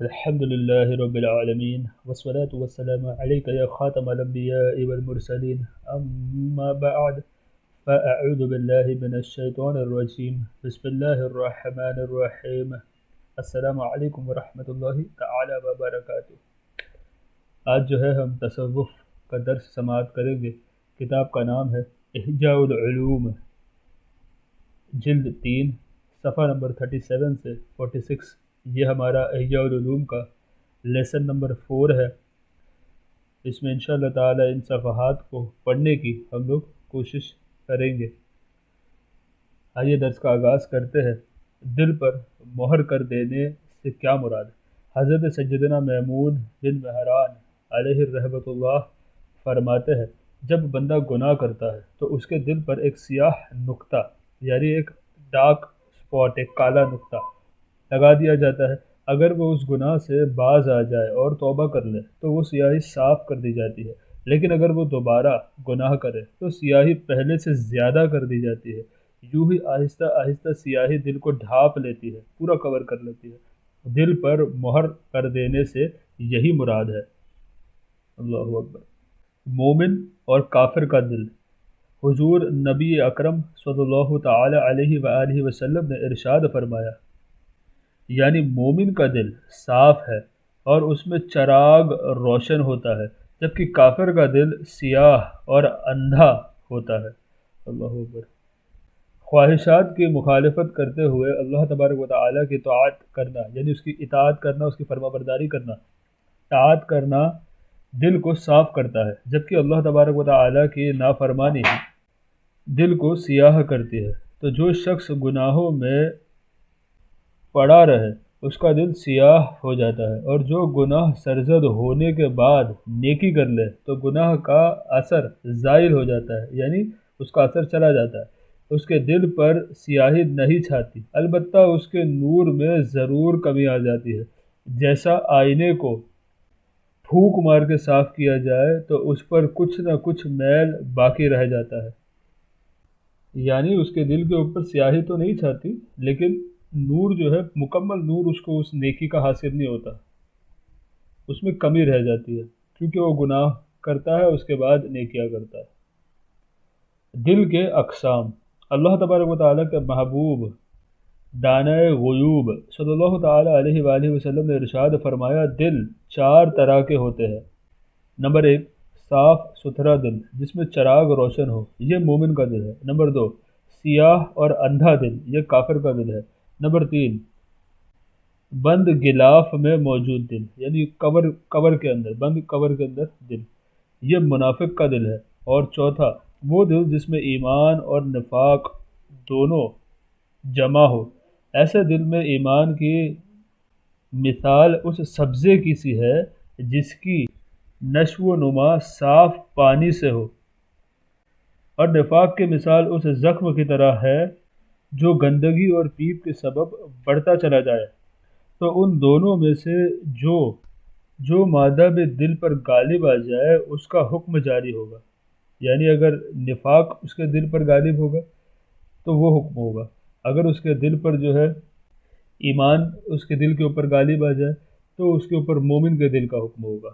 الحمد لله رب العالمين والصلاة والسلام عليك يا خاتم الأنبياء والمرسلين أما بعد فأعوذ بالله من الشيطان الرجيم بسم الله الرحمن الرحيم السلام علیکم ورحمۃ اللہ تعالی وبرکاتہ۔ آج جو ہے ہم تصوف کا درس سماعت کریں گے۔ کتاب کا نام ہے احجاء العلوم، جلد 3، صفحہ نمبر 37 سے 46۔ یہ ہمارا احجاء العلوم کا لیسن نمبر 4 ہے۔ اس میں انشاءاللہ تعالی ان صفحات کو پڑھنے کی ہم لوگ کوشش کریں گے۔ آئیے درس کا آغاز کرتے ہیں۔ دل پر مہر کر دینے سے کیا مراد ہے؟ حضرت سیدنا میمون بن مہران علیہ رحمۃ اللہ فرماتے ہیں، جب بندہ گناہ کرتا ہے تو اس کے دل پر ایک سیاہ نقطہ یعنی ایک ڈارک سپاٹ، ایک کالا نقطہ لگا دیا جاتا ہے۔ اگر وہ اس گناہ سے باز آ جائے اور توبہ کر لے تو وہ سیاہی صاف کر دی جاتی ہے، لیکن اگر وہ دوبارہ گناہ کرے تو سیاہی پہلے سے زیادہ کر دی جاتی ہے۔ یوں ہی آہستہ آہستہ سیاہی دل کو ڈھانپ لیتی ہے، پورا کور کر لیتی ہے۔ دل پر مہر کر دینے سے یہی مراد ہے۔ اللہ اکبر۔ مومن اور کافر کا دل۔ حضور نبی اکرم صلی اللہ تعالی علیہ وآلہ وسلم نے ارشاد فرمایا، یعنی مومن کا دل صاف ہے اور اس میں چراغ روشن ہوتا ہے، جبکہ کافر کا دل سیاہ اور اندھا ہوتا ہے۔ اللہ اکبر۔ خواہشات کی مخالفت کرتے ہوئے اللہ تبارک و تعالیٰ کی طاعت کرنا، یعنی اس کی اطاعت کرنا، اس کی فرما برداری کرنا، طاعت کرنا دل کو صاف کرتا ہے، جبکہ اللہ تبارک و تعالیٰ کی نافرمانی دل کو سیاہ کرتی ہے۔ تو جو شخص گناہوں میں پڑا رہے اس کا دل سیاہ ہو جاتا ہے، اور جو گناہ سرزد ہونے کے بعد نیکی کر لے تو گناہ کا اثر زائل ہو جاتا ہے، یعنی اس کا اثر چلا جاتا ہے، اس کے دل پر سیاہی نہیں چھاتی، البتہ اس کے نور میں ضرور کمی آ جاتی ہے۔ جیسا آئینے کو پھونک مار کے صاف کیا جائے تو اس پر کچھ نہ کچھ میل باقی رہ جاتا ہے، یعنی اس کے دل کے اوپر سیاہی تو نہیں چھاتی، لیکن نور جو ہے مکمل نور اس کو اس نیکی کا حاصل نہیں ہوتا، اس میں کمی رہ جاتی ہے، کیونکہ وہ گناہ کرتا ہے اس کے بعد نیکیاں کرتا ہے۔ دل کے اقسام۔ اللہ تبارک و تعالیٰ کے محبوب دانۂ غیوب صلی اللہ تعالیٰ علیہ وآلہ وسلم نے ارشاد فرمایا، دل 4 طرح کے ہوتے ہیں۔ نمبر 1، صاف ستھرا دل جس میں چراغ روشن ہو، یہ مومن کا دل ہے۔ نمبر 2، سیاہ اور اندھا دل، یہ کافر کا دل ہے۔ نمبر 3، بند غلاف میں موجود دل، یعنی قبر کے اندر، بند قبر کے اندر دل، یہ منافق کا دل ہے۔ اور چوتھا، وہ دل جس میں ایمان اور نفاق دونوں جمع ہو۔ ایسے دل میں ایمان کی مثال اس سبزے کی سی ہے جس کی نشو و نما صاف پانی سے ہو، اور نفاق کی مثال اس زخم کی طرح ہے جو گندگی اور پیپ کے سبب بڑھتا چلا جائے۔ تو ان دونوں میں سے جو مادہ بھی دل پر غالب آ جائے اس کا حکم جاری ہوگا، یعنی اگر نفاق اس کے دل پر غالب ہوگا تو وہ حکم ہوگا، اگر اس کے دل پر جو ہے ایمان اس کے دل کے اوپر غالب آ جائے تو اس کے اوپر مومن کے دل کا حکم ہوگا۔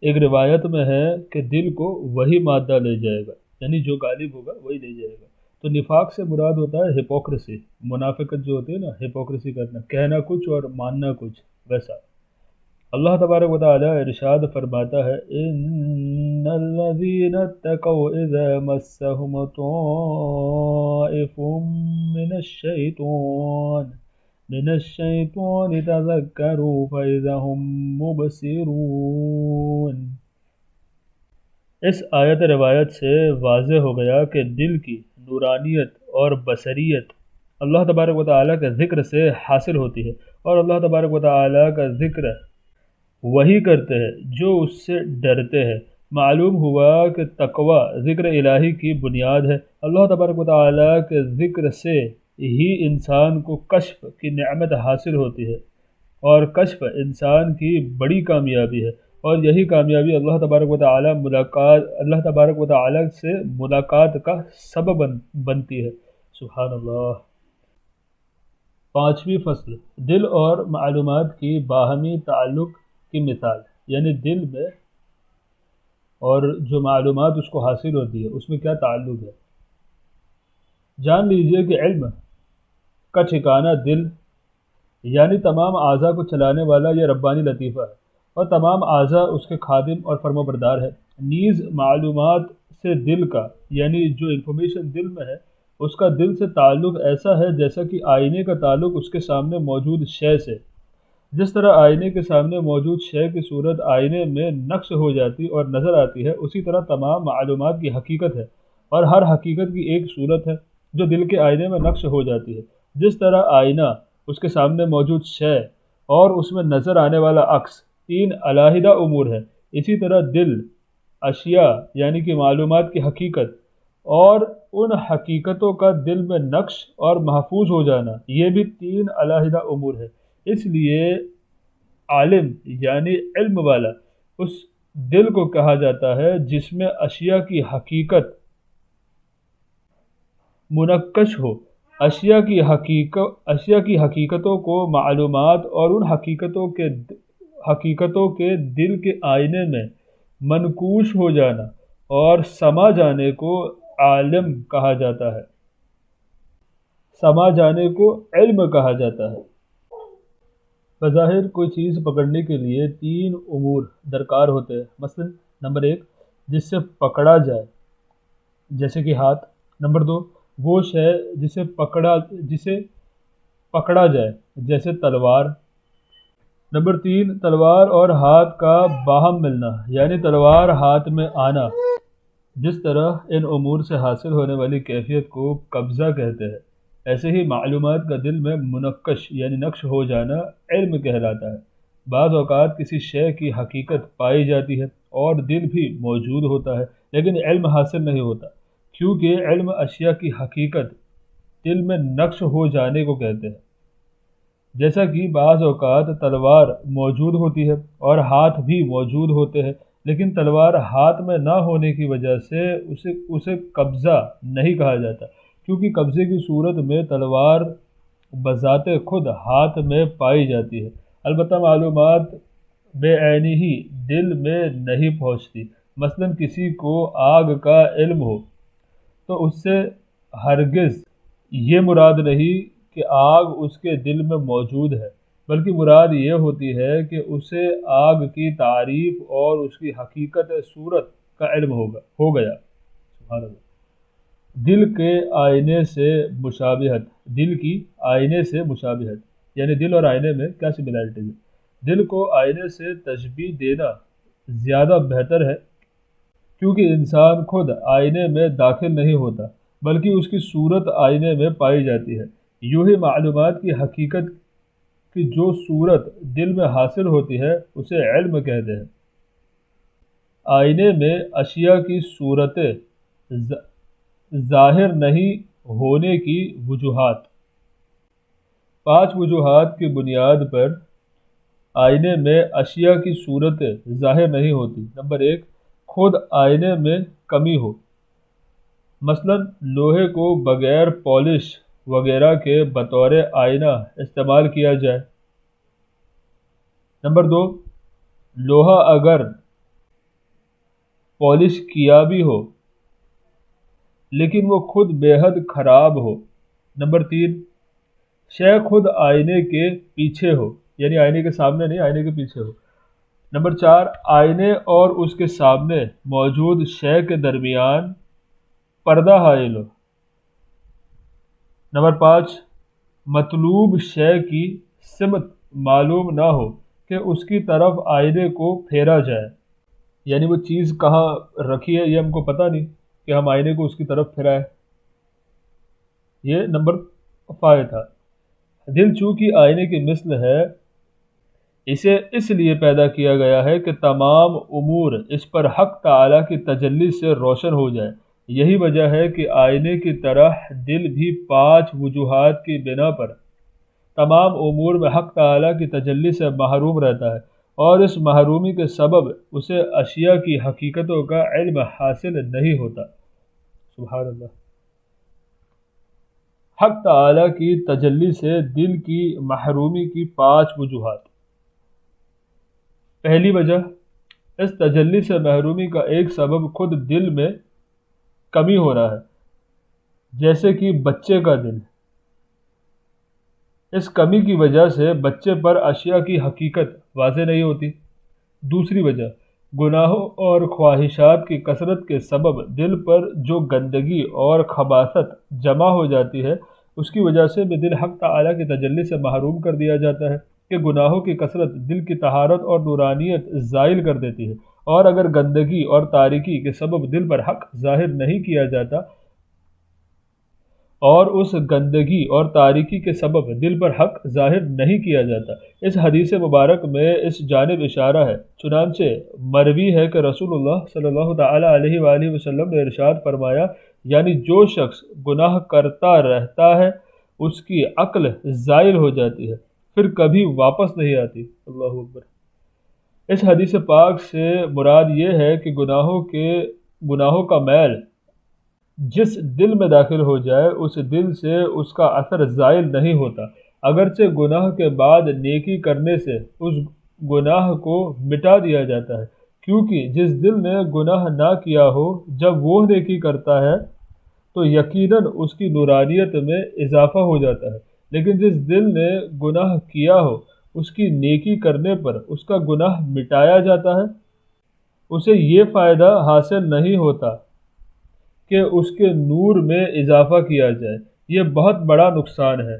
ایک روایت میں ہے کہ دل کو وہی مادہ لے جائے گا، یعنی جو غالب ہوگا وہی لے جائے گا۔ تو نفاق سے مراد ہوتا ہے ہپوکریسی، منافقت جو ہوتی ہے نا، ہپوکریسی کرنا، کہنا کچھ اور ماننا کچھ، ویسا۔ اللہ تبارک و تعالی ارشاد فرماتا ہے، ان الذین اتقوا اذا مسهم طائف من الشیطان تذکروا فاذا هم مبصرون۔ اس آیت روایت سے واضح ہو گیا کہ دل کی نورانیت اور بصریت اللہ تبارک و تعالیٰ کے ذکر سے حاصل ہوتی ہے، اور اللہ تبارک و تعالیٰ کا ذکر وہی کرتے ہیں جو اس سے ڈرتے ہیں۔ معلوم ہوا کہ تقوی ذکر الہی کی بنیاد ہے۔ اللہ تبارک و تعالیٰ کے ذکر سے ہی انسان کو کشف کی نعمت حاصل ہوتی ہے، اور کشف انسان کی بڑی کامیابی ہے، اور یہی کامیابی اللہ تبارک و تعالیٰ سے ملاقات کا سبب بنتی ہے۔ سبحان اللہ۔ پانچویں فصل، دل اور معلومات کی باہمی تعلق کی مثال، یعنی دل میں اور جو معلومات اس کو حاصل ہوتی ہے اس میں کیا تعلق ہے۔ جان لیجئے کہ علم کا ٹھکانہ دل، یعنی تمام اعضاء کو چلانے والا یہ ربانی لطیفہ ہے، اور تمام اعضاء اس کے خادم اور فرما بردار ہے۔ نیز معلومات سے دل کا، یعنی جو انفارمیشن دل میں ہے اس کا دل سے تعلق ایسا ہے جیسا کہ آئینے کا تعلق اس کے سامنے موجود شے سے۔ جس طرح آئینے کے سامنے موجود شے کی صورت آئینے میں نقش ہو جاتی اور نظر آتی ہے، اسی طرح تمام معلومات کی حقیقت ہے، اور ہر حقیقت کی ایک صورت ہے جو دل کے آئینے میں نقش ہو جاتی ہے۔ جس طرح آئینہ اس کے سامنے موجود شے اور اس میں نظر آنے والا عکس تین علیحدہ امور ہے، اسی طرح دل، اشیاء یعنی کہ معلومات کی حقیقت اور ان حقیقتوں کا دل میں نقش اور محفوظ ہو جانا، یہ بھی تین علیحدہ امور ہے۔ اس لیے عالم یعنی علم والا اس دل کو کہا جاتا ہے جس میں اشیاء کی حقیقت منقش ہو۔ اشیاء کی حقیقتوں کو معلومات اور ان حقیقتوں کے دل کے آئینے میں منقوش ہو جانا اور سما جانے کو عالم کہا جاتا ہے، سما جانے کو علم کہا جاتا ہے۔ بظاہر کوئی چیز پکڑنے کے لیے تین امور درکار ہوتے ہیں، مثلا نمبر 1 جس سے پکڑا جائے جیسے کہ ہاتھ، نمبر 2 وہ شے جسے پکڑا جائے جیسے تلوار، نمبر 3 تلوار اور ہاتھ کا باہم ملنا یعنی تلوار ہاتھ میں آنا۔ جس طرح ان امور سے حاصل ہونے والی کیفیت کو قبضہ کہتے ہیں، ایسے ہی معلومات کا دل میں منقش یعنی نقش ہو جانا علم کہلاتا ہے۔ بعض اوقات کسی شے کی حقیقت پائی جاتی ہے اور دل بھی موجود ہوتا ہے لیکن علم حاصل نہیں ہوتا، کیونکہ علم اشیاء کی حقیقت دل میں نقش ہو جانے کو کہتے ہیں۔ جیسا کہ بعض اوقات تلوار موجود ہوتی ہے اور ہاتھ بھی موجود ہوتے ہیں، لیکن تلوار ہاتھ میں نہ ہونے کی وجہ سے اسے قبضہ نہیں کہا جاتا، کیونکہ قبضے کی صورت میں تلوار بذات خود ہاتھ میں پائی جاتی ہے، البتہ معلومات بے عینی ہی دل میں نہیں پہنچتی۔ مثلا کسی کو آگ کا علم ہو تو اس سے ہرگز یہ مراد نہیں کہ آگ اس کے دل میں موجود ہے، بلکہ مراد یہ ہوتی ہے کہ اسے آگ کی تعریف اور اس کی حقیقت صورت کا علم ہو گیا۔ سبحان اللہ۔ دل کے آئینے سے مشابہت، دل کی آئینے سے مشابہت یعنی دل اور آئینے میں کیا سملیرٹی ہے۔ دل کو آئینے سے تشبیہ دینا زیادہ بہتر ہے، کیونکہ انسان خود آئینے میں داخل نہیں ہوتا بلکہ اس کی صورت آئینے میں پائی جاتی ہے۔ یوں ہی معلومات کی حقیقت کی جو صورت دل میں حاصل ہوتی ہے اسے علم کہتے ہیں۔ آئینے میں اشیاء کی صورتیں ظاہر نہیں ہونے کی وجوہات۔ 5 وجوہات کی بنیاد پر آئینے میں اشیاء کی صورتیں ظاہر نہیں ہوتی۔ نمبر 1 خود آئینے میں کمی ہو، مثلا لوہے کو بغیر پالش وغیرہ کے بطور آئینہ استعمال کیا جائے۔ نمبر 2 لوہا اگر پالش کیا بھی ہو لیکن وہ خود بے حد خراب ہو۔ نمبر 3 شے خود آئینے کے پیچھے ہو، یعنی آئینے کے سامنے نہیں، آئینے کے پیچھے ہو۔ نمبر 4 آئینے اور اس کے سامنے موجود شے کے درمیان پردہ حائل ہو۔ نمبر 5 مطلوب شے کی سمت معلوم نہ ہو کہ اس کی طرف آئینے کو پھیرا جائے، یعنی وہ چیز کہاں رکھی ہے یہ ہم کو پتہ نہیں کہ ہم آئینے کو اس کی طرف پھیرائیں۔ یہ نمبر 5 تھا۔ دل چونکہ آئینے کی مثل ہے، اسے اس لیے پیدا کیا گیا ہے کہ تمام امور اس پر حق تعالی کی تجلی سے روشن ہو جائے۔ یہی وجہ ہے کہ آئینے کی طرح دل بھی 5 وجوہات کی بنا پر تمام امور میں حق تعالی کی تجلی سے محروم رہتا ہے، اور اس محرومی کے سبب اسے اشیاء کی حقیقتوں کا علم حاصل نہیں ہوتا۔ سبحان اللہ۔ حق تعالی کی تجلی سے دل کی محرومی کی 5 وجوہات۔ پہلی وجہ، اس تجلی سے محرومی کا ایک سبب خود دل میں کمی ہو رہا ہے، جیسے کہ بچے کا دل۔ اس کمی کی وجہ سے بچے پر اشیاء کی حقیقت واضح نہیں ہوتی۔ دوسری وجہ، گناہوں اور خواہشات کی کثرت کے سبب دل پر جو گندگی اور خباثت جمع ہو جاتی ہے، اس کی وجہ سے بھی دل حق تعالی کی تجلی سے محروم کر دیا جاتا ہے کہ گناہوں کی کثرت دل کی طہارت اور نورانیت زائل کر دیتی ہے، اور اگر گندگی اور تاریکی کے سبب دل پر حق ظاہر نہیں کیا جاتا، اور اس گندگی اور تاریکی کے سبب دل پر حق ظاہر نہیں کیا جاتا۔ اس حدیث مبارک میں اس جانب اشارہ ہے، چنانچہ مروی ہے کہ رسول اللہ صلی اللہ تعالی علیہ وآلہ وسلم نے ارشاد فرمایا، یعنی جو شخص گناہ کرتا رہتا ہے اس کی عقل زائل ہو جاتی ہے، پھر کبھی واپس نہیں آتی۔ اللہ اکبر۔ اس حدیث پاک سے مراد یہ ہے کہ گناہوں کا میل جس دل میں داخل ہو جائے، اس دل سے اس کا اثر زائل نہیں ہوتا، اگرچہ گناہ کے بعد نیکی کرنے سے اس گناہ کو مٹا دیا جاتا ہے، کیونکہ جس دل نے گناہ نہ کیا ہو جب وہ نیکی کرتا ہے تو یقیناً اس کی نورانیت میں اضافہ ہو جاتا ہے، لیکن جس دل نے گناہ کیا ہو اس کی نیکی کرنے پر اس کا گناہ مٹایا جاتا ہے، اسے یہ فائدہ حاصل نہیں ہوتا کہ اس کے نور میں اضافہ کیا جائے۔ یہ بہت بڑا نقصان ہے،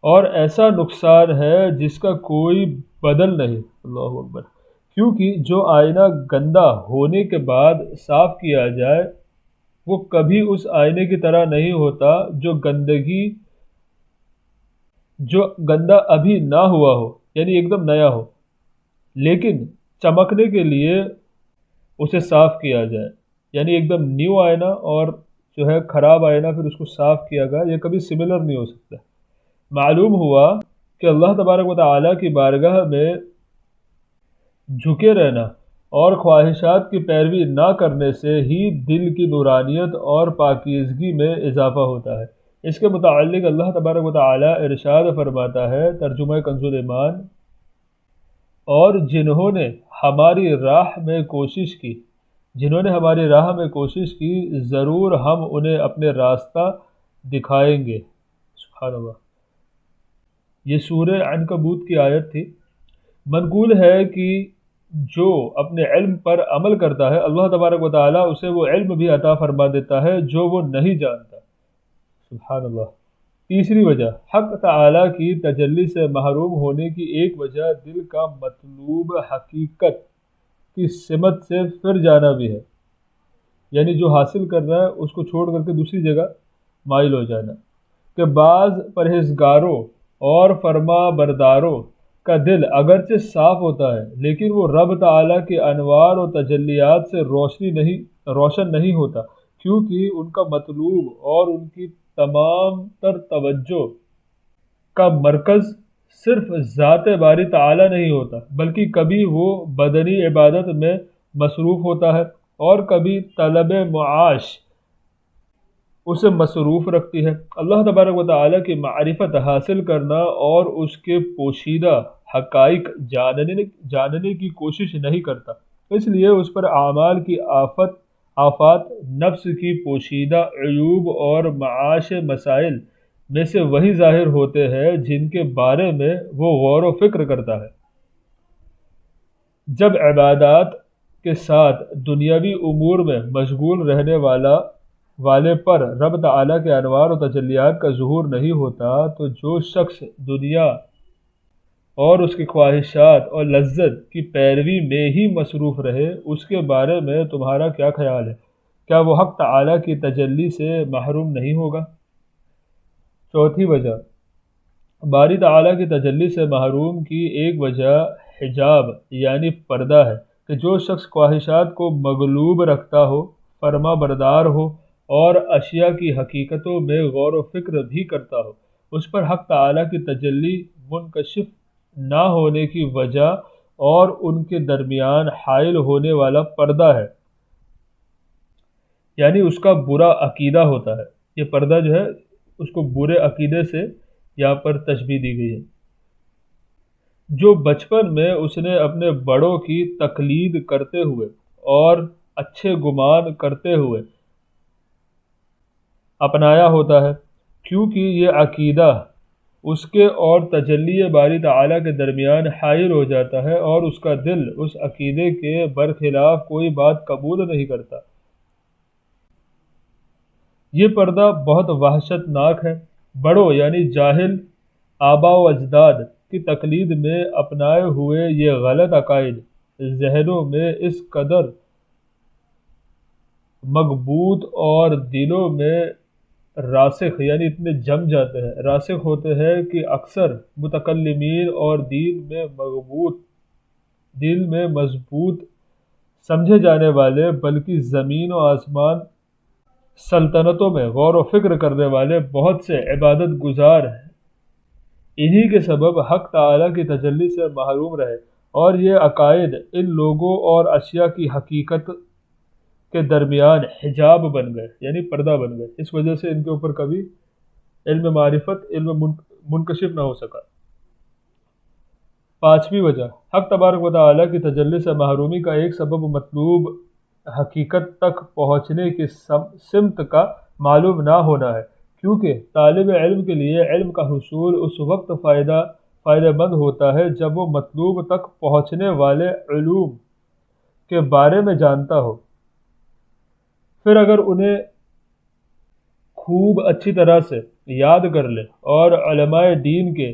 اور ایسا نقصان ہے جس کا کوئی بدل نہیں۔ اللہ اکبر۔ کیونکہ جو آئینہ گندا ہونے کے بعد صاف کیا جائے وہ کبھی اس آئینے کی طرح نہیں ہوتا جو گندا ابھی نہ ہوا ہو، یعنی ایک دم نیا ہو، لیکن چمکنے کے لیے اسے صاف کیا جائے، یعنی ایک دم نیو آئینہ اور جو ہے خراب آئینہ پھر اس کو صاف کیا گیا، یہ کبھی سملر نہیں ہو سکتا۔ معلوم ہوا کہ اللہ تبارک و تعالیٰ کی بارگاہ میں جھکے رہنا اور خواہشات کی پیروی نہ کرنے سے ہی دل کی نورانیت اور پاکیزگی میں اضافہ ہوتا ہے۔ اس کے متعلق اللہ تبارک و تعالیٰ ارشاد فرماتا ہے، ترجمہ کنز ایمان، اور جنہوں نے ہماری راہ میں کوشش کی ضرور ہم انہیں اپنے راستہ دکھائیں گے۔ سبحان اللہ۔ یہ سورہ عنکبوت کی آیت تھی۔ منقول ہے کہ جو اپنے علم پر عمل کرتا ہے، اللہ تبارک و تعالیٰ اسے وہ علم بھی عطا فرما دیتا ہے جو وہ نہیں جانتا۔ سبحان اللہ۔ تیسری وجہ، حق تعالیٰ کی تجلی سے محروم ہونے کی ایک وجہ دل کا مطلوب حقیقت کی سمت سے پھر جانا بھی ہے، یعنی جو حاصل کر رہا ہے اس کو چھوڑ کر کے دوسری جگہ مائل ہو جانا، کہ بعض پرہیزگاروں اور فرما برداروں کا دل اگرچہ صاف ہوتا ہے لیکن وہ رب تعالیٰ کے انوار و تجلیات سے روشن نہیں ہوتا، کیونکہ ان کا مطلوب اور ان کی تمام تر توجہ کا مرکز صرف ذات باری تعالیٰ نہیں ہوتا، بلکہ کبھی وہ بدنی عبادت میں مصروف ہوتا ہے اور کبھی طلب معاش اسے مصروف رکھتی ہے۔ اللہ تبارک و تعالیٰ کی معرفت حاصل کرنا اور اس کے پوشیدہ حقائق جاننے کی کوشش نہیں کرتا، اس لیے اس پر اعمال کی آفات، نفس کی پوشیدہ عیوب اور معاش مسائل میں سے وہی ظاہر ہوتے ہیں جن کے بارے میں وہ غور و فکر کرتا ہے۔ جب عبادات کے ساتھ دنیاوی امور میں مشغول رہنے والے پر رب تعالیٰ کے انوار و تجلیات کا ظہور نہیں ہوتا، تو جو شخص دنیا اور اس کی خواہشات اور لذت کی پیروی میں ہی مصروف رہے، اس کے بارے میں تمہارا کیا خیال ہے؟ کیا وہ حق تعالیٰ کی تجلی سے محروم نہیں ہوگا؟ چوتھی وجہ، باری تعالیٰ کی تجلی سے محروم کی ایک وجہ حجاب یعنی پردہ ہے، کہ جو شخص خواہشات کو مغلوب رکھتا ہو، فرما بردار ہو اور اشیاء کی حقیقتوں میں غور و فکر بھی کرتا ہو، اس پر حق تعالیٰ کی تجلی منکشف نہ ہونے کی وجہ اور ان کے درمیان حائل ہونے والا پردہ ہے، یعنی اس کا برا عقیدہ ہوتا ہے۔ یہ پردہ جو ہے اس کو برے عقیدے سے یہاں پر تشبیہ دی گئی ہے۔ جو بچپن میں اس نے اپنے بڑوں کی تقلید کرتے ہوئے اور اچھے گمان کرتے ہوئے اپنایا ہوتا ہے، کیونکہ یہ عقیدہ اس کے اور تجلی باری تعالیٰ کے درمیان حائل ہو جاتا ہے اور اس کا دل اس عقیدے کے برخلاف کوئی بات قبول نہیں کرتا۔ یہ پردہ بہت وحشت ناک ہے۔ بڑوں یعنی جاہل آباء و اجداد کی تقلید میں اپنائے ہوئے یہ غلط عقائد ذہنوں میں اس قدر مغبوط اور دلوں میں راسخ یعنی اتنے جم جاتے ہیں، راسخ ہوتے ہیں کہ اکثر متکلمین اور دل میں مضبوط سمجھے جانے والے، بلکہ زمین و آسمان سلطنتوں میں غور و فکر کرنے والے بہت سے عبادت گزار انہی کے سبب حق تعالیٰ کی تجلی سے محروم رہے، اور یہ عقائد ان لوگوں اور اشیاء کی حقیقت کے درمیان حجاب بن گئے یعنی پردہ بن گئے۔ اس وجہ سے ان کے اوپر کبھی علم معرفت، علم منکشف نہ ہو سکا۔ پانچویں وجہ، حق تبارک و تعالیٰ کی تجلی سے محرومی کا ایک سبب مطلوب حقیقت تک پہنچنے کی سمت کا معلوم نہ ہونا ہے، کیونکہ طالب علم کے لیے علم کا حصول اس وقت فائدہ مند ہوتا ہے جب وہ مطلوب تک پہنچنے والے علوم کے بارے میں جانتا ہو، پھر اگر انہیں خوب اچھی طرح سے یاد کر لے اور علماء دین کے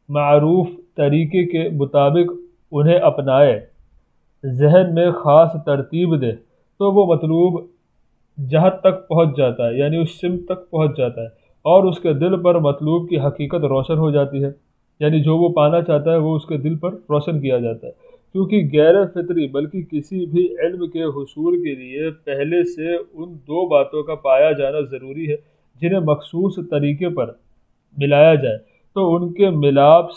معروف طریقے کے مطابق انہیں اپنائے، ذہن میں خاص ترتیب دے، تو وہ مطلوب جہت تک پہنچ جاتا ہے یعنی اس سمت تک پہنچ جاتا ہے، اور اس کے دل پر مطلوب کی حقیقت روشن ہو جاتی ہے، یعنی جو وہ پانا چاہتا ہے وہ اس کے دل پر روشن کیا جاتا ہے۔ کیونکہ غیر فطری بلکہ کسی بھی علم کے حصول کے لیے پہلے سے ان دو باتوں کا پایا جانا ضروری ہے جنہیں مخصوص طریقے پر ملایا جائے تو ان کے ملاپ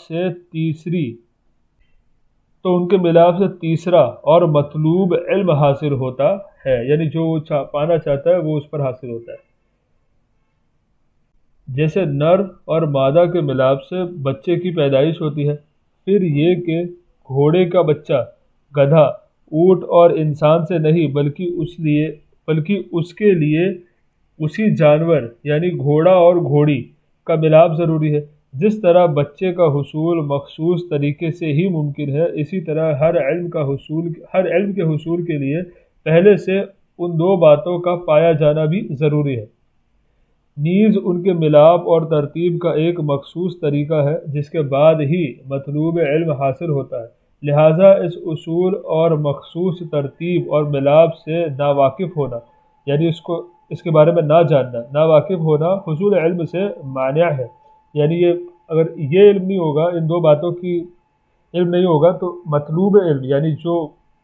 سے تیسرا اور مطلوب علم حاصل ہوتا ہے، یعنی جو وہ پانا چاہتا ہے وہ اس پر حاصل ہوتا ہے۔ جیسے نر اور مادہ کے ملاپ سے بچے کی پیدائش ہوتی ہے، پھر یہ کہ گھوڑے کا بچہ گدھا، اونٹ اور انسان سے نہیں بلکہ اس کے لیے اسی جانور یعنی گھوڑا اور گھوڑی کا ملاپ ضروری ہے۔ جس طرح بچے کا حصول مخصوص طریقے سے ہی ممکن ہے، اسی طرح ہر علم کے حصول کے لیے پہلے سے ان دو باتوں کا پایا جانا بھی ضروری ہے۔ نیز ان کے ملاپ اور ترتیب کا ایک مخصوص طریقہ ہے جس کے بعد ہی مطلوب علم حاصل ہوتا ہے۔ لہٰذا اس اصول اور مخصوص ترتیب اور ملاپ سے ناواقف ہونا یعنی اس کے بارے میں نہ جاننا، ناواقف ہونا حصول علم سے مانع ہے، یعنی اگر یہ علم نہیں ہوگا، ان دو باتوں کی علم نہیں ہوگا تو مطلوب علم یعنی جو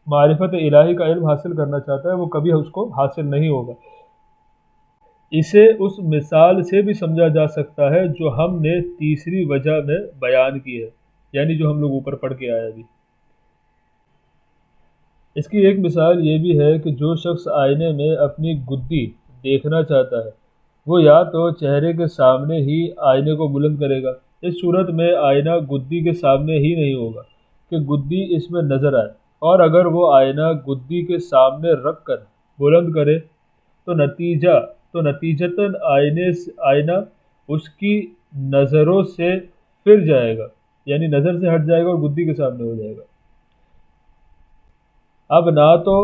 معرفت الہی کا علم حاصل کرنا چاہتا ہے وہ کبھی اس کو حاصل نہیں ہوگا۔ اسے اس مثال سے بھی سمجھا جا سکتا ہے جو ہم نے تیسری وجہ میں بیان کی ہے، یعنی جو ہم لوگ اوپر پڑھ کے آئے ابھی۔ اس کی ایک مثال یہ بھی ہے کہ جو شخص آئینے میں اپنی گدی دیکھنا چاہتا ہے وہ یا تو چہرے کے سامنے ہی آئینے کو بلند کرے گا، اس صورت میں آئینہ گدی کے سامنے ہی نہیں ہوگا کہ گدی اس میں نظر آئے، اور اگر وہ آئینہ گدی کے سامنے رکھ کر بلند کرے تو نتیجتاً آئینہ اس کی نظروں سے پھر جائے گا، یعنی نظر سے ہٹ جائے گا اور گدی کے سامنے ہو جائے گا۔ اب نہ تو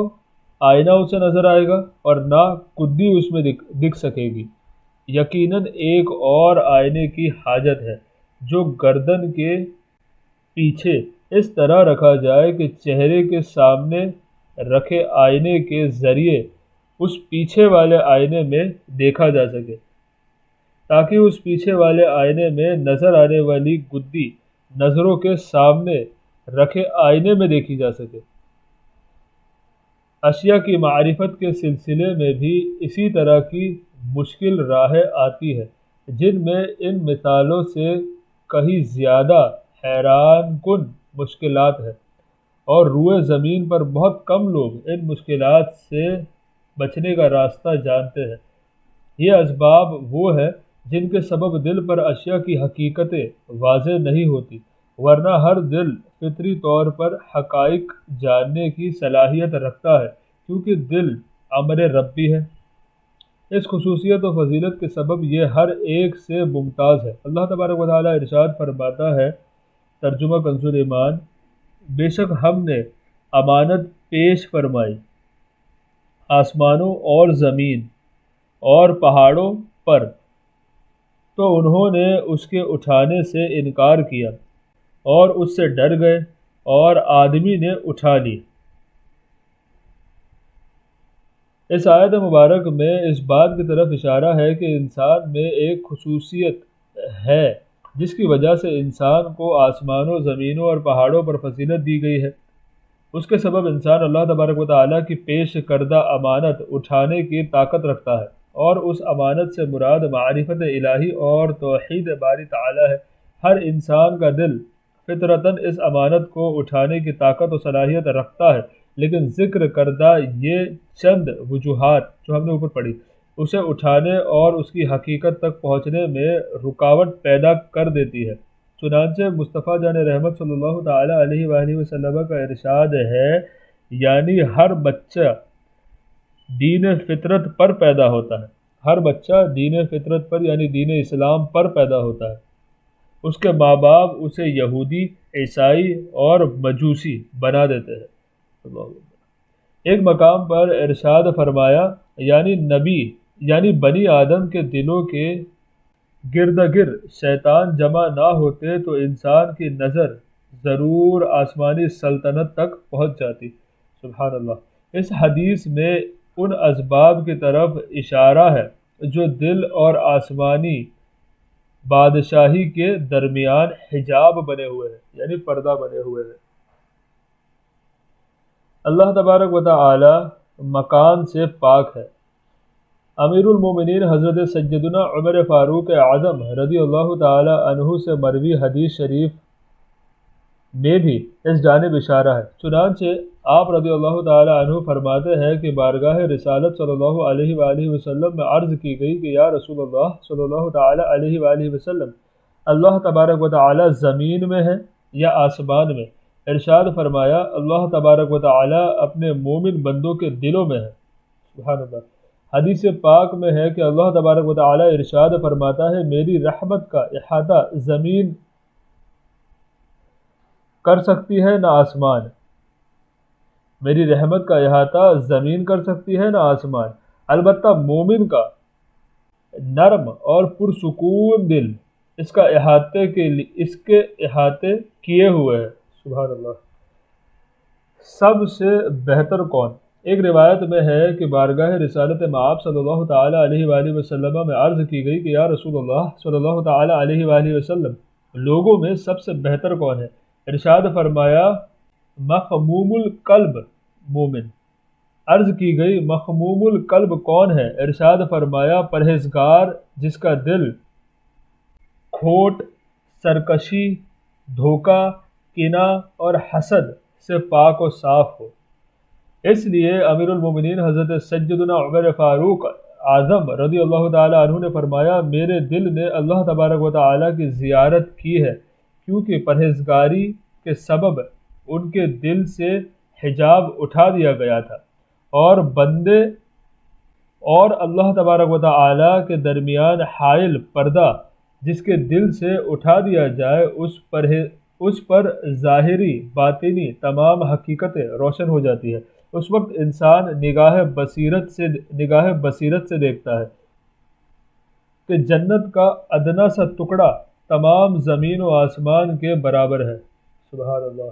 آئینہ اسے نظر آئے گا اور نہ گدی اس میں دکھ سکے گی۔ یقیناً ایک اور آئینے کی حاجت ہے جو گردن کے پیچھے اس طرح رکھا جائے کہ چہرے کے سامنے رکھے آئینے کے ذریعے اس پیچھے والے آئینے میں دیکھا جا سکے، تاکہ اس پیچھے والے آئینے میں نظر آنے والی گدی نظروں کے سامنے رکھے آئینے میں دیکھی جا سکے۔ اشیاء کی معرفت کے سلسلے میں بھی اسی طرح کی مشکل راہیں آتی ہے، جن میں ان مثالوں سے کہیں زیادہ حیران کن مشکلات ہیں، اور روئے زمین پر بہت کم لوگ ان مشکلات سے بچنے کا راستہ جانتے ہیں۔ یہ اسباب وہ ہے جن کے سبب دل پر اشیاء کی حقیقتیں واضح نہیں ہوتی، ورنہ ہر دل فطری طور پر حقائق جاننے کی صلاحیت رکھتا ہے، کیونکہ دل امر ربی ہے۔ اس خصوصیت و فضیلت کے سبب یہ ہر ایک سے ممتاز ہے۔ اللہ تبارک و تعالیٰ ارشاد فرماتا ہے، ترجمہ کنز ایمان، بے شک ہم نے امانت پیش فرمائی آسمانوں اور زمین اور پہاڑوں پر، تو انہوں نے اس کے اٹھانے سے انکار کیا اور اس سے ڈر گئے، اور آدمی نے اٹھا لی۔ اس آیت مبارک میں اس بات کی طرف اشارہ ہے کہ انسان میں ایک خصوصیت ہے جس کی وجہ سے انسان کو آسمانوں، زمینوں اور پہاڑوں پر فضیلت دی گئی ہے۔ اس کے سبب انسان اللہ تبارک و تعالیٰ کی پیش کردہ امانت اٹھانے کی طاقت رکھتا ہے، اور اس امانت سے مراد معرفت الہی اور توحید باری تعالیٰ ہے۔ ہر انسان کا دل فطرتاً اس امانت کو اٹھانے کی طاقت و صلاحیت رکھتا ہے، لیکن ذکر کردہ یہ چند وجوہات جو ہم نے اوپر پڑھی، اسے اٹھانے اور اس کی حقیقت تک پہنچنے میں رکاوٹ پیدا کر دیتی ہے۔ چنانچہ مصطفیٰ جان رحمت صلی اللہ تعالی علیہ وآلہ وسلم کا ارشاد ہے، یعنی ہر بچہ دین فطرت پر پیدا ہوتا ہے، ہر بچہ دین فطرت پر یعنی دین اسلام پر پیدا ہوتا ہے۔ اس کے ماں باپ اسے یہودی، عیسائی اور مجوسی بنا دیتے ہیں۔ اللہ اکبر۔ ایک مقام پر ارشاد فرمایا، یعنی بنی آدم کے دلوں کے گرد گرد شیطان جمع نہ ہوتے تو انسان کی نظر ضرور آسمانی سلطنت تک پہنچ جاتی۔ سبحان اللہ۔ اس حدیث میں ان اسباب کی طرف اشارہ ہے جو دل اور آسمانی بادشاہی کے درمیان حجاب بنے ہوئے ہیں، یعنی پردہ بنے ہوئے ہیں۔ اللہ تبارک و تعالی مکان سے پاک ہے۔ امیر المومنین حضرت سیدنا عمر فاروق اعظم رضی اللہ تعالی عنہ سے مروی حدیث شریف میں بھی اس جانب اشارہ ہے۔ چنانچہ آپ رضی اللہ تعالی عنہ فرماتے ہیں کہ بارگاہ رسالت صلی اللہ علیہ وآلہ وسلم میں عرض کی گئی کہ یا رسول اللہ صلی اللہ تعالی علیہ وآلہ وسلم، اللہ تبارک و تعالی زمین میں ہے یا آسمان میں؟ ارشاد فرمایا، اللہ تبارک و تعالی اپنے مومن بندوں کے دلوں میں ہے۔ سبحان اللہ۔ حدیث پاک میں ہے کہ اللہ تبارک و تعالی ارشاد فرماتا ہے، میری رحمت کا احاطہ زمین کر سکتی ہے نہ آسمان، میری رحمت کا احاطہ زمین کر سکتی ہے نہ آسمان، البتہ مومن کا نرم اور پرسکون دل اس کے احاطے کیے ہوئے ہے۔ سبحان اللہ۔ سب سے بہتر کون؟ ایک روایت میں ہے کہ بارگاہ رسالت مآب صلی اللہ تعالی علیہ وآلہ وسلم میں عرض کی گئی کہ یا رسول اللہ صلی اللہ تعالی علیہ وآلہ وسلم، لوگوں میں سب سے بہتر کون ہے؟ ارشاد فرمایا، مخموم القلب مومن۔ عرض کی گئی مخموم القلب کون ہے؟ ارشاد فرمایا، پرہیزگار جس کا دل کھوٹ، سرکشی، دھوکہ، کینہ اور حسد سے پاک و صاف ہو۔ اس لیے امیر المومنین حضرت سیدنا عمر فاروق اعظم رضی اللہ تعالی عنہ نے فرمایا، میرے دل نے اللہ تبارک و تعالی کی زیارت کی ہے، کیونکہ پرہیزگاری کے سبب ان کے دل سے حجاب اٹھا دیا گیا تھا، اور بندے اور اللہ تبارک و تعالی کے درمیان حائل پردہ جس کے دل سے اٹھا دیا جائے اس پر ظاہری باطنی تمام حقیقتیں روشن ہو جاتی ہے۔ اس وقت انسان نگاہ بصیرت سے دیکھتا ہے کہ جنت کا ادنا سا ٹکڑا تمام زمین و آسمان کے برابر ہے۔ سبحان اللہ۔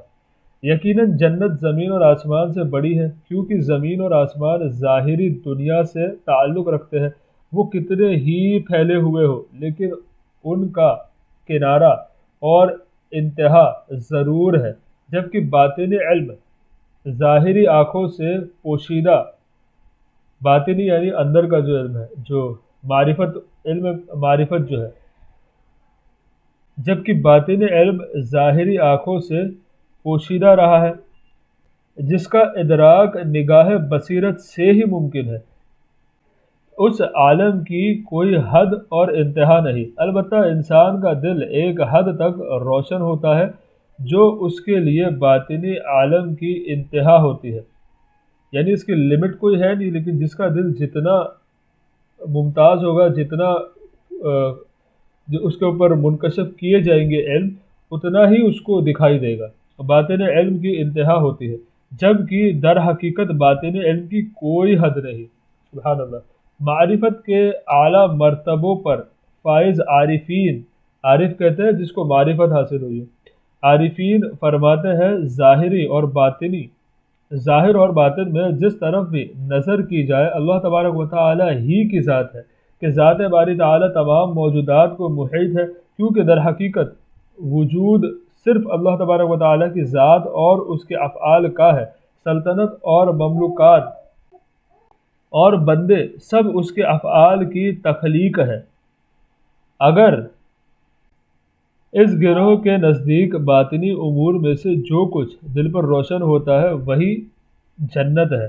یقیناً جنت زمین اور آسمان سے بڑی ہے، کیونکہ زمین اور آسمان ظاہری دنیا سے تعلق رکھتے ہیں، وہ کتنے ہی پھیلے ہوئے ہو، لیکن ان کا کنارہ اور انتہا ضرور ہے، جبکہ باطنی علم ظاہری آنکھوں سے پوشیدہ، باطنی یعنی اندر کا جو علم ہے، جو معرفت جو ہے، جبکہ باطنی علم ظاہری آنکھوں سے پوشیدہ رہا ہے، جس کا ادراک نگاہ بصیرت سے ہی ممکن ہے۔ اس عالم کی کوئی حد اور انتہا نہیں، البتہ انسان کا دل ایک حد تک روشن ہوتا ہے جو اس کے لیے باطنی عالم کی انتہا ہوتی ہے، یعنی اس کی لمٹ کوئی ہے نہیں، لیکن جس کا دل جتنا ممتاز ہوگا، جتنا جو اس کے اوپر منکشف کیے جائیں گے علم، اتنا ہی اس کو دکھائی دے گا۔ باطن علم کی انتہا ہوتی ہے، جبکہ در حقیقت باطن علم کی کوئی حد نہیں۔ سبحان اللہ۔ معرفت کے اعلیٰ مرتبوں پر فائز عارفین، عارف کہتے ہیں جس کو معرفت حاصل ہوئی ہے، عارفین فرماتے ہیں ظاہری اور باطنی، ظاہر اور باطن میں جس طرف بھی نظر کی جائے اللہ تبارک و تعالی ہی کی ذات ہے، کہ ذات باری تعالی تمام موجودات کو محیط ہے، کیونکہ در حقیقت وجود صرف اللہ تبارک و تعالی کی ذات اور اس کے افعال کا ہے، سلطنت اور مملوکات اور بندے سب اس کے افعال کی تخلیق ہے۔ اگر اس گروہ کے نزدیک باطنی امور میں سے جو کچھ دل پر روشن ہوتا ہے وہی جنت ہے،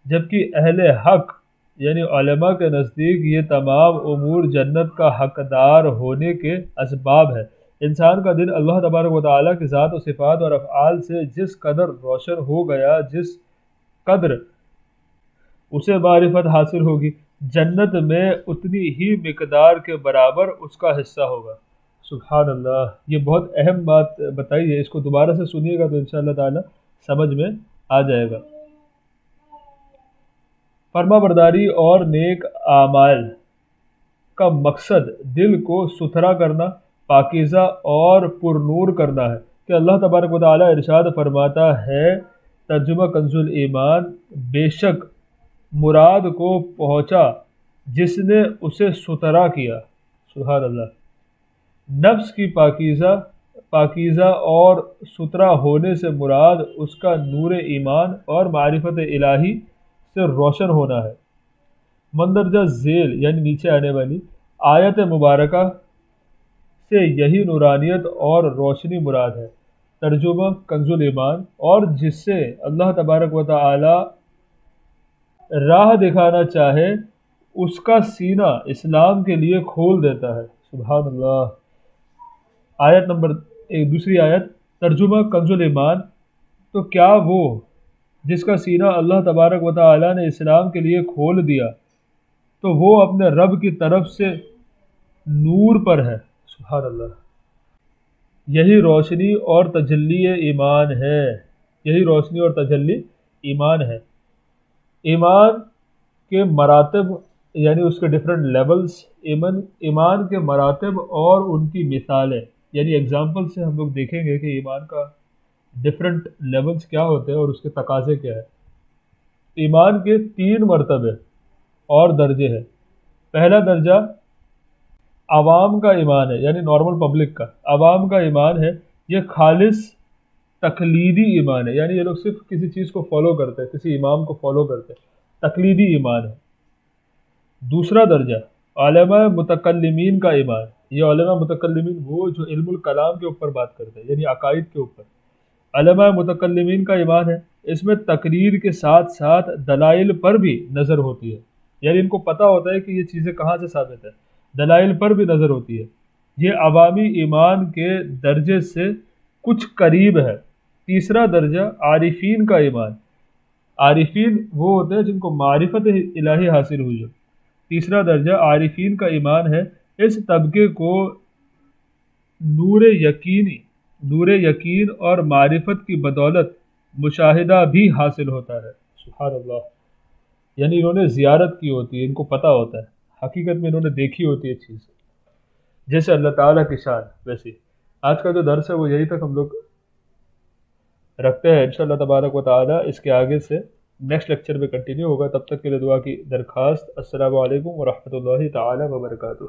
جبکہ اہل حق یعنی علماء کے نزدیک یہ تمام امور جنت کا حقدار ہونے کے اسباب ہے۔ انسان کا دل اللہ تبارک و تعالیٰ کی ذات و صفات اور افعال سے جس قدر روشن ہو گیا، جس قدر اسے معرفت حاصل ہوگی، جنت میں اتنی ہی مقدار کے برابر اس کا حصہ ہوگا۔ سبحان اللہ، یہ بہت اہم بات بتائی ہے، اس کو دوبارہ سے سنیے گا تو انشاءاللہ تعالی سمجھ میں آ جائے گا۔ فرما برداری اور نیک اعمال کا مقصد دل کو ستھرا کرنا، پاکیزہ اور پر نور کرنا ہے، کہ اللہ تبارک و تعالی ارشاد فرماتا ہے، ترجمہ کنز الایمان، بے شک مراد کو پہنچا جس نے اسے ستھرا کیا۔ سبحان اللہ۔ نفس کی پاکیزہ اور ستھرا ہونے سے مراد اس کا نور ایمان اور معرفت الہی سے روشن ہونا ہے۔ مندرجہ ذیل یعنی نیچے آنے والی آیت مبارکہ سے یہی نورانیت اور روشنی مراد ہے۔ ترجمہ کنز الایمان، اور جس سے اللہ تبارک و تعالی راہ دکھانا چاہے اس کا سینہ اسلام کے لیے کھول دیتا ہے۔ سبحان اللہ۔ آیت نمبر دوسری آیت، ترجمہ کنز الایمان، تو کیا وہ جس کا سینہ اللہ تبارک و تعالی نے اسلام کے لیے کھول دیا تو وہ اپنے رب کی طرف سے نور پر ہے۔ سبحان اللہ۔ یہی روشنی اور تجلی ایمان ہے، یہی روشنی اور تجلی ایمان ہے۔ ایمان کے مراتب یعنی اس کے ڈیفرنٹ لیولز، ایمان کے مراتب اور ان کی مثالیں یعنی ایگزامپل سے ہم لوگ دیکھیں گے کہ ایمان کا ڈیفرنٹ لیولز کیا ہوتے ہیں اور اس کے تقاضے کیا ہے۔ ایمان کے 3 مرتبے اور درجے ہیں۔ پہلا درجہ عوام کا ایمان ہے، یعنی نارمل پبلک کا عوام کا ایمان ہے، یہ خالص تقلیدی ایمان ہے، یعنی یہ لوگ صرف کسی چیز کو فالو کرتے ہیں، کسی امام کو فالو کرتے ہیں، تقلیدی ایمان ہے۔ دوسرا درجہ علماء متکلمین کا ایمان، یہ علماء متکلمین وہ جو علم الکلام کے اوپر بات کرتے ہیں، یعنی عقائد کے اوپر۔ علماء متکلمین کا ایمان ہے، اس میں تقریر کے ساتھ ساتھ دلائل پر بھی نظر ہوتی ہے، یعنی ان کو پتہ ہوتا ہے کہ یہ چیزیں کہاں سے ثابت ہے، دلائل پر بھی نظر ہوتی ہے۔ یہ عوامی ایمان کے درجے سے کچھ قریب ہے۔ تیسرا درجہ عارفین کا ایمان، عارفین وہ ہوتے ہیں جن کو معرفت الہی حاصل ہوئی ہے۔ تیسرا درجہ عارفین کا ایمان ہے، اس طبقے کو نور یقین اور معرفت کی بدولت مشاہدہ بھی حاصل ہوتا ہے۔ سبحان اللہ، یعنی انہوں نے زیارت کی ہوتی ہے، ان کو پتہ ہوتا ہے، حقیقت میں انہوں نے دیکھی ہوتی ہے چیز، جیسے اللہ تعالیٰ کی شان۔ ویسے آج کا جو درس ہے وہ یہی تک ہم لوگ رکھتے ہیں، انشاءاللہ تبارک و تعالی اس کے آگے سے نیکسٹ لیکچر میں کنٹینیو ہوگا۔ تب تک کے لیے دعا کی درخواست۔ السلام علیکم ورحمۃ اللہ تعالی وبرکاتہ۔